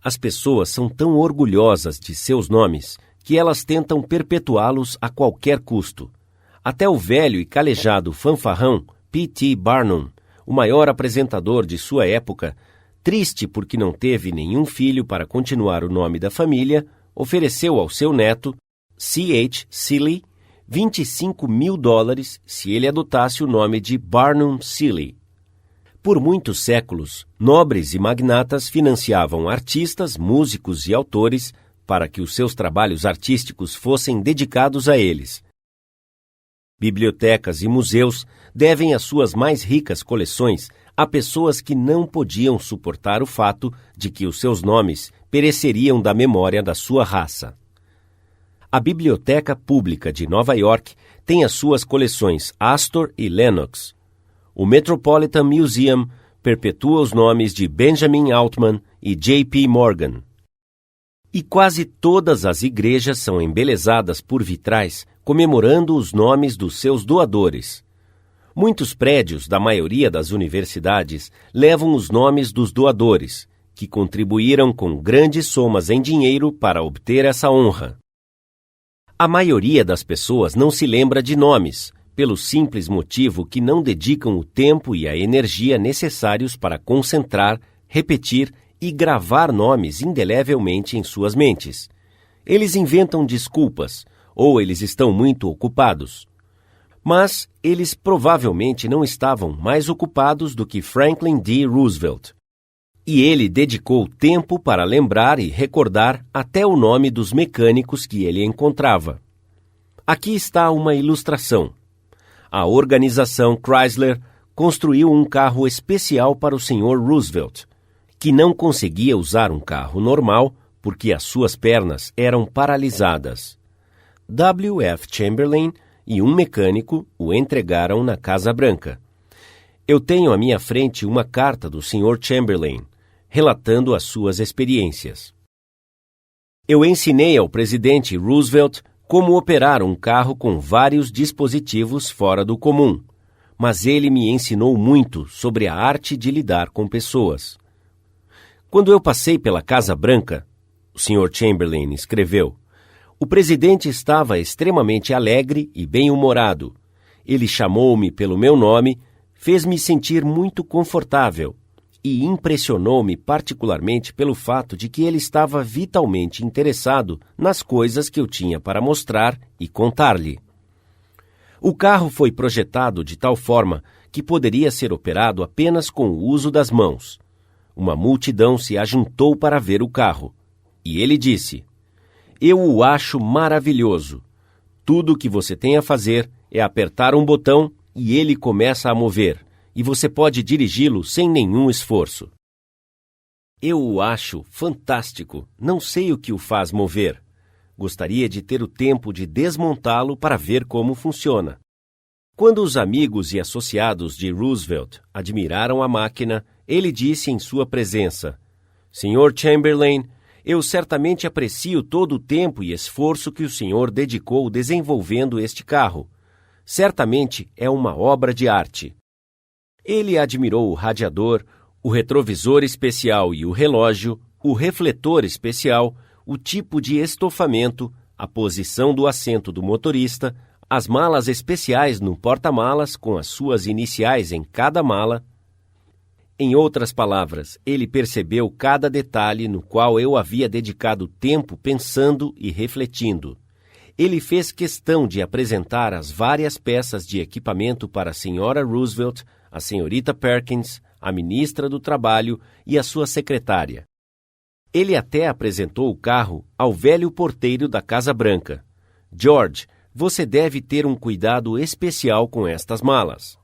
As pessoas são tão orgulhosas de seus nomes que elas tentam perpetuá-los a qualquer custo. Até o velho e calejado fanfarrão P.T. Barnum, o maior apresentador de sua época, triste porque não teve nenhum filho para continuar o nome da família, ofereceu ao seu neto, C.H. Seeley, $25 mil se ele adotasse o nome de Barnum Seeley. Por muitos séculos, nobres e magnatas financiavam artistas, músicos e autores para que os seus trabalhos artísticos fossem dedicados a eles. Bibliotecas e museus devem as suas mais ricas coleções a pessoas que não podiam suportar o fato de que os seus nomes pereceriam da memória da sua raça. A Biblioteca Pública de Nova York tem as suas coleções Astor e Lenox. O Metropolitan Museum perpetua os nomes de Benjamin Altman e J.P. Morgan. E quase todas as igrejas são embelezadas por vitrais comemorando os nomes dos seus doadores. Muitos prédios da maioria das universidades levam os nomes dos doadores, que contribuíram com grandes somas em dinheiro para obter essa honra. A maioria das pessoas não se lembra de nomes, pelo simples motivo que não dedicam o tempo e a energia necessários para concentrar, repetir e gravar nomes indelevelmente em suas mentes. Eles inventam desculpas, ou eles estão muito ocupados. Mas eles provavelmente não estavam mais ocupados do que Franklin D. Roosevelt. E ele dedicou tempo para lembrar e recordar até o nome dos mecânicos que ele encontrava. Aqui está uma ilustração. A organização Chrysler construiu um carro especial para o Sr. Roosevelt, que não conseguia usar um carro normal porque as suas pernas eram paralisadas. W. F. Chamberlain e um mecânico o entregaram na Casa Branca. Eu tenho à minha frente uma carta do Sr. Chamberlain, relatando as suas experiências. Eu ensinei ao presidente Roosevelt como operar um carro com vários dispositivos fora do comum, mas ele me ensinou muito sobre a arte de lidar com pessoas. Quando eu passei pela Casa Branca, o Sr. Chamberlain escreveu, o presidente estava extremamente alegre e bem-humorado. Ele chamou-me pelo meu nome, fez-me sentir muito confortável e impressionou-me particularmente pelo fato de que ele estava vitalmente interessado nas coisas que eu tinha para mostrar e contar-lhe. O carro foi projetado de tal forma que poderia ser operado apenas com o uso das mãos. Uma multidão se ajuntou para ver o carro, e ele disse, eu o acho maravilhoso. Tudo o que você tem a fazer é apertar um botão e ele começa a mover, e você pode dirigi-lo sem nenhum esforço. Eu o acho fantástico, não sei o que o faz mover. Gostaria de ter o tempo de desmontá-lo para ver como funciona. Quando os amigos e associados de Roosevelt admiraram a máquina, ele disse em sua presença, Sr. Chamberlain, eu certamente aprecio todo o tempo e esforço que o senhor dedicou desenvolvendo este carro. Certamente é uma obra de arte. Ele admirou o radiador, o retrovisor especial e o relógio, o refletor especial, o tipo de estofamento, a posição do assento do motorista, as malas especiais no porta-malas com as suas iniciais em cada mala. Em outras palavras, ele percebeu cada detalhe no qual eu havia dedicado tempo pensando e refletindo. Ele fez questão de apresentar as várias peças de equipamento para a Sra. Roosevelt, a Srta. Perkins, a ministra do Trabalho e a sua secretária. Ele até apresentou o carro ao velho porteiro da Casa Branca. George, você deve ter um cuidado especial com estas malas.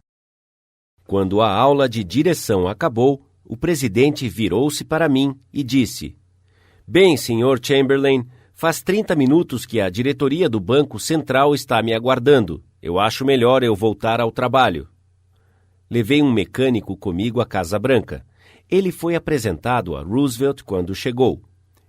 Quando a aula de direção acabou, o presidente virou-se para mim e disse, Bem, Sr. Chamberlain, faz 30 minutos que a diretoria do Banco Central está me aguardando. Eu acho melhor eu voltar ao trabalho. Levei um mecânico comigo à Casa Branca. Ele foi apresentado a Roosevelt quando chegou.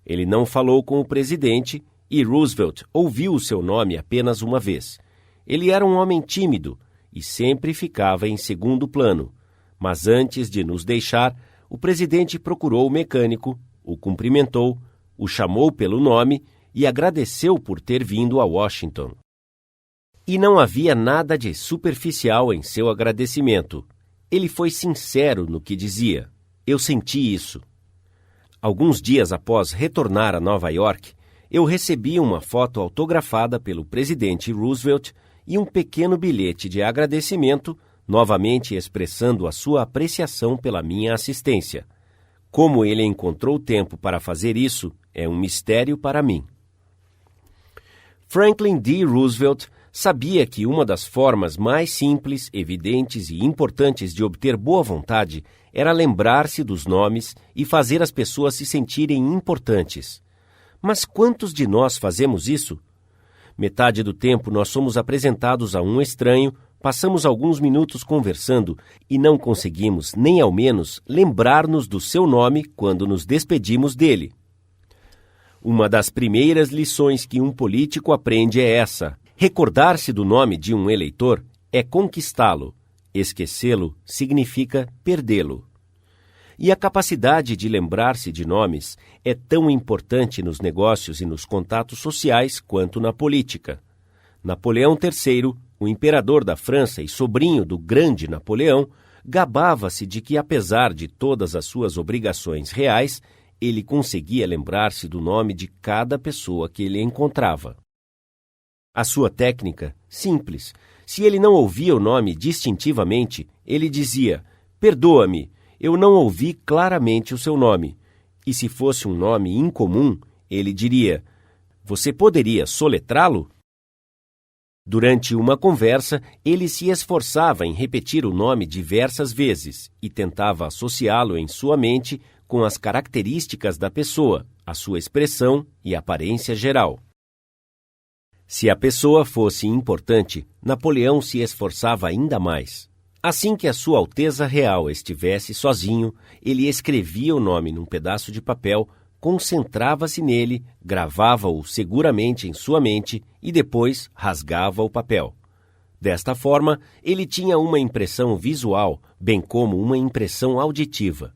Ele não falou com o presidente e Roosevelt ouviu o seu nome apenas uma vez. Ele era um homem tímido e sempre ficava em segundo plano. Mas antes de nos deixar, o presidente procurou o mecânico, o cumprimentou, o chamou pelo nome e agradeceu por ter vindo a Washington. E não havia nada de superficial em seu agradecimento. Ele foi sincero no que dizia. Eu senti isso. Alguns dias após retornar a Nova York, eu recebi uma foto autografada pelo presidente Roosevelt e um pequeno bilhete de agradecimento, novamente expressando a sua apreciação pela minha assistência. Como ele encontrou tempo para fazer isso é um mistério para mim. Franklin D. Roosevelt sabia que uma das formas mais simples, evidentes e importantes de obter boa vontade era lembrar-se dos nomes e fazer as pessoas se sentirem importantes. Mas quantos de nós fazemos isso? Metade do tempo nós somos apresentados a um estranho, passamos alguns minutos conversando e não conseguimos nem ao menos lembrar-nos do seu nome quando nos despedimos dele. Uma das primeiras lições que um político aprende é essa: recordar-se do nome de um eleitor é conquistá-lo, esquecê-lo significa perdê-lo. E a capacidade de lembrar-se de nomes é tão importante nos negócios e nos contatos sociais quanto na política. Napoleão III, o imperador da França e sobrinho do grande Napoleão, gabava-se de que, apesar de todas as suas obrigações reais, ele conseguia lembrar-se do nome de cada pessoa que ele encontrava. A sua técnica, simples. Se ele não ouvia o nome distintivamente, ele dizia: "Perdoa-me, eu não ouvi claramente o seu nome." E se fosse um nome incomum, ele diria: "Você poderia soletrá-lo?" Durante uma conversa, ele se esforçava em repetir o nome diversas vezes e tentava associá-lo em sua mente com as características da pessoa, a sua expressão e aparência geral. Se a pessoa fosse importante, Napoleão se esforçava ainda mais. Assim que a Sua Alteza Real estivesse sozinho, ele escrevia o nome num pedaço de papel, concentrava-se nele, gravava-o seguramente em sua mente e depois rasgava o papel. Desta forma, ele tinha uma impressão visual, bem como uma impressão auditiva.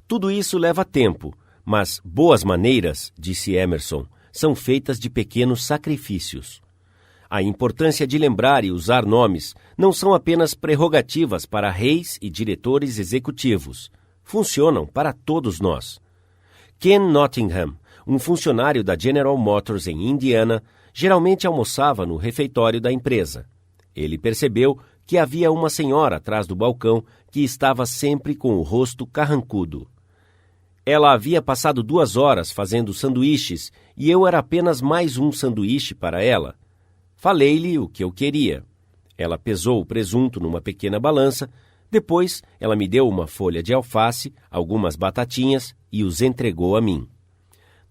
Tudo isso leva tempo, mas boas maneiras, disse Emerson, são feitas de pequenos sacrifícios. A importância de lembrar e usar nomes não são apenas prerrogativas para reis e diretores executivos. Funcionam para todos nós. Ken Nottingham, um funcionário da General Motors em Indiana, geralmente almoçava no refeitório da empresa. Ele percebeu que havia uma senhora atrás do balcão que estava sempre com o rosto carrancudo. Ela havia passado 2 horas fazendo sanduíches e eu era apenas mais um sanduíche para ela. Falei-lhe o que eu queria. Ela pesou o presunto numa pequena balança, depois ela me deu uma folha de alface, algumas batatinhas e os entregou a mim.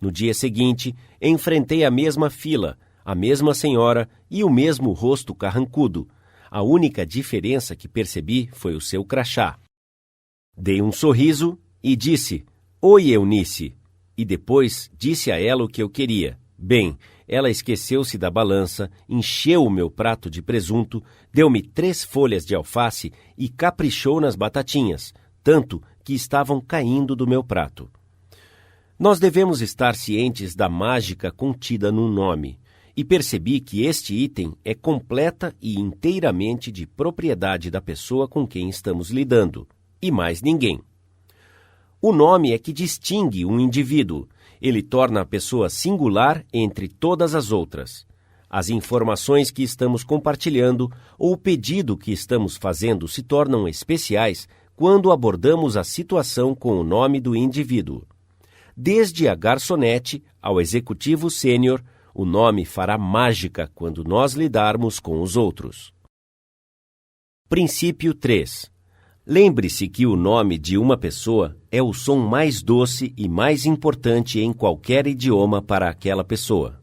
No dia seguinte, enfrentei a mesma fila, a mesma senhora e o mesmo rosto carrancudo. A única diferença que percebi foi o seu crachá. Dei um sorriso e disse: "Oi, Eunice." E depois disse a ela o que eu queria. Bem, ela esqueceu-se da balança, encheu o meu prato de presunto, deu-me 3 folhas de alface e caprichou nas batatinhas, tanto que estavam caindo do meu prato. Nós devemos estar cientes da mágica contida num nome, e percebi que este item é completa e inteiramente de propriedade da pessoa com quem estamos lidando, e mais ninguém. O nome é que distingue um indivíduo. Ele torna a pessoa singular entre todas as outras. As informações que estamos compartilhando ou o pedido que estamos fazendo se tornam especiais quando abordamos a situação com o nome do indivíduo. Desde a garçonete ao executivo sênior, o nome fará mágica quando nós lidarmos com os outros. Princípio 3. Lembre-se que o nome de uma pessoa é o som mais doce e mais importante em qualquer idioma para aquela pessoa.